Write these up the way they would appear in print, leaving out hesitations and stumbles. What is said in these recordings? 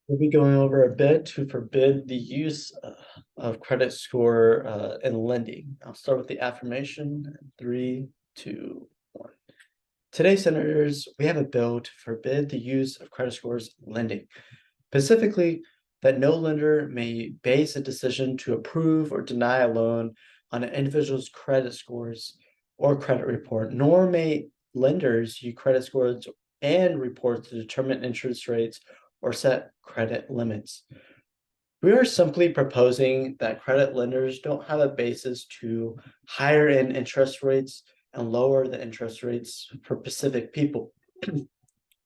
We'll be going over a bit to forbid the use of credit score in lending. I'll start with the affirmation. Three, two, one. Today, senators, we have a bill to forbid the use of credit scores in lending. Specifically, that no lender may base a decision to approve or deny a loan on an individual's credit scores or credit report, nor may lenders use credit scores and reports to determine interest rates or set credit limits. We are simply proposing that credit lenders don't have a basis to higher in interest rates and lower the interest rates for specific people.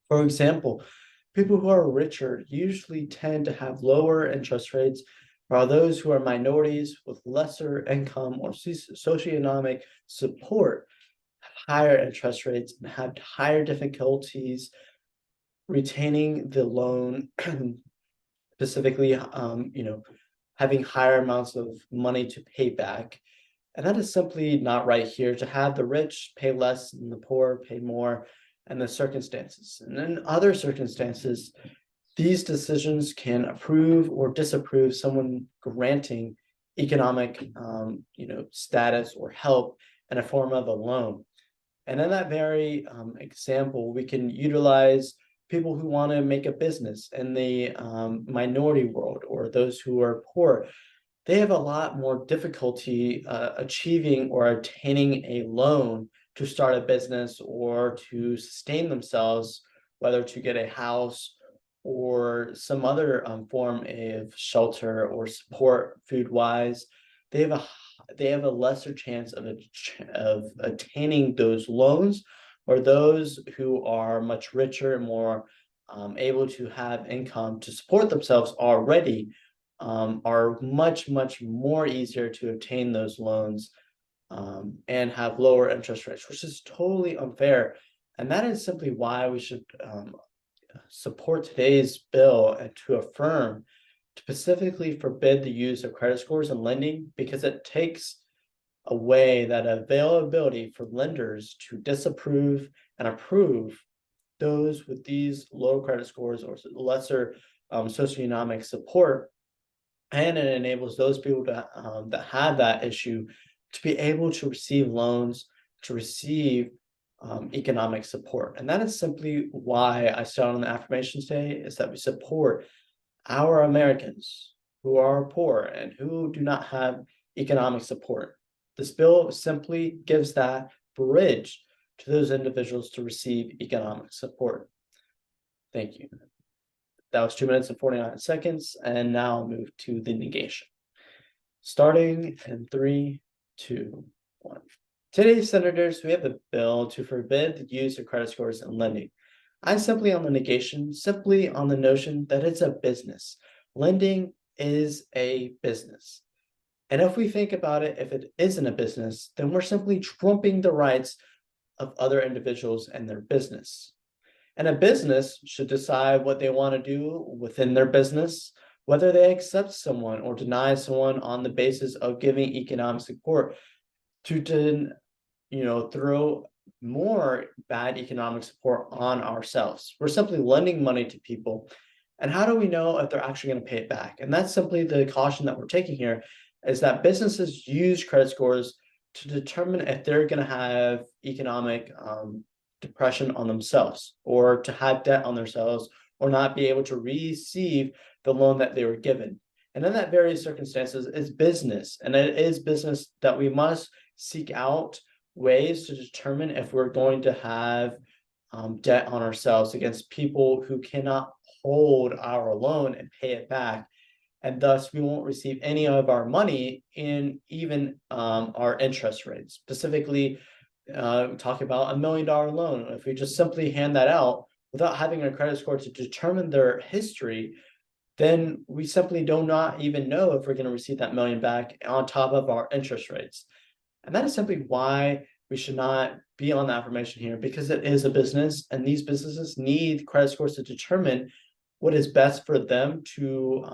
For example, people who are richer usually tend to have lower interest rates, while those who are minorities with lesser income or socioeconomic support have higher interest rates and have higher difficulties retaining the loan, specifically, having higher amounts of money to pay back. And that is simply not right here to have the rich pay less and the poor pay more and the circumstances. And in other circumstances, these decisions can approve or disapprove someone granting economic, status or help in a form of a loan. And in that very example, we can utilize people who want to make a business in the minority world or those who are poor. They have a lot more difficulty achieving or obtaining a loan to start a business or to sustain themselves, whether to get a house or some other form of shelter or support food wise. They have a they have a lesser chance of attaining those loans, or those who are much richer and more able to have income to support themselves already are much more easier to obtain those loans and have lower interest rates, which is totally unfair. And that is simply why we should support today's bill and to affirm to specifically forbid the use of credit scores in lending, because it takes away that availability for lenders to disapprove and approve those with these low credit scores or lesser socioeconomic support, and it enables those people that have that issue to be able to receive loans, to receive economic support. And that is simply why I started on the affirmations today, is that we support our Americans who are poor and who do not have economic support. This bill simply gives that bridge to those individuals to receive economic support. Thank you. That was 2 minutes and 49 seconds. And now I'll move to the negation. Starting in three, two, one. Today, senators, we have a bill to forbid the use of credit scores in lending. I'm simply on the negation, simply on the notion that it's a business. Lending is a business. And if we think about it, if it isn't a business, then we're simply trumping the rights of other individuals and their business. And a business should decide what they want to do within their business, whether they accept someone or deny someone on the basis of giving economic support to throw more bad economic support on ourselves. We're simply lending money to people. And how do we know if they're actually going to pay it back? And that's simply the caution that we're taking here, is that businesses use credit scores to determine if they're going to have economic depression on themselves, or to have debt on themselves, or not be able to receive the loan that they were given. And in that very circumstances is business. And it is business that we must seek out ways to determine if we're going to have debt on ourselves against people who cannot hold our loan and pay it back. And thus we won't receive any of our money in even our interest rates. Specifically, talk about $1 million loan. If we just simply hand that out without having a credit score to determine their history, then we simply do not even know if we're going to receive that million back on top of our interest rates. And that is simply why we should not be on the affirmation here, because it is a business and these businesses need credit scores to determine what is best for them to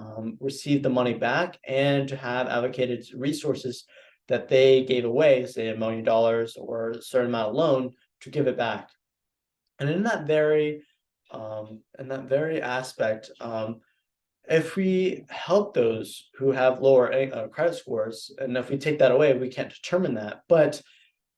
receive the money back and to have allocated resources that they gave away, say $1 million or a certain amount of loan, to give it back. And in that very aspect, if we help those who have lower credit scores, and if we take that away, we can't determine that. But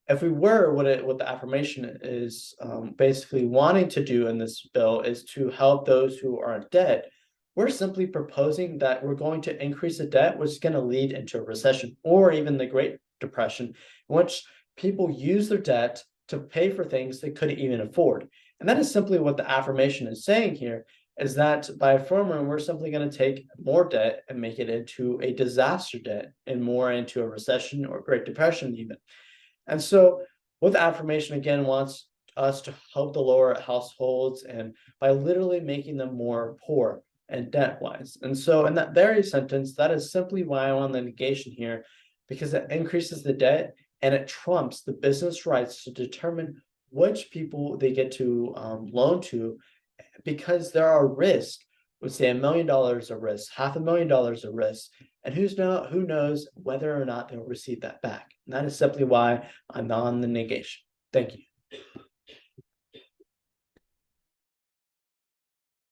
if we were, what the affirmation is basically wanting to do in this bill is to help those who are in debt. We're simply proposing that we're going to increase the debt, which is going to lead into a recession or even the Great Depression, in which people use their debt to pay for things they couldn't even afford. And that is simply what the affirmation is saying here, is that by affirming, we're simply going to take more debt and make it into a disaster debt and more into a recession or Great Depression even. And so what the affirmation again wants us to help the lower households and by literally making them more poor and debt wise. And so in that very sentence, that is simply why I want the negation here, because it increases the debt and it trumps the business rights to determine which people they get to loan to, because there are risks. Would say $1 million of risk, $500,000 of risk, and who knows whether or not they'll receive that back. And that is simply why I'm on the negation. Thank you.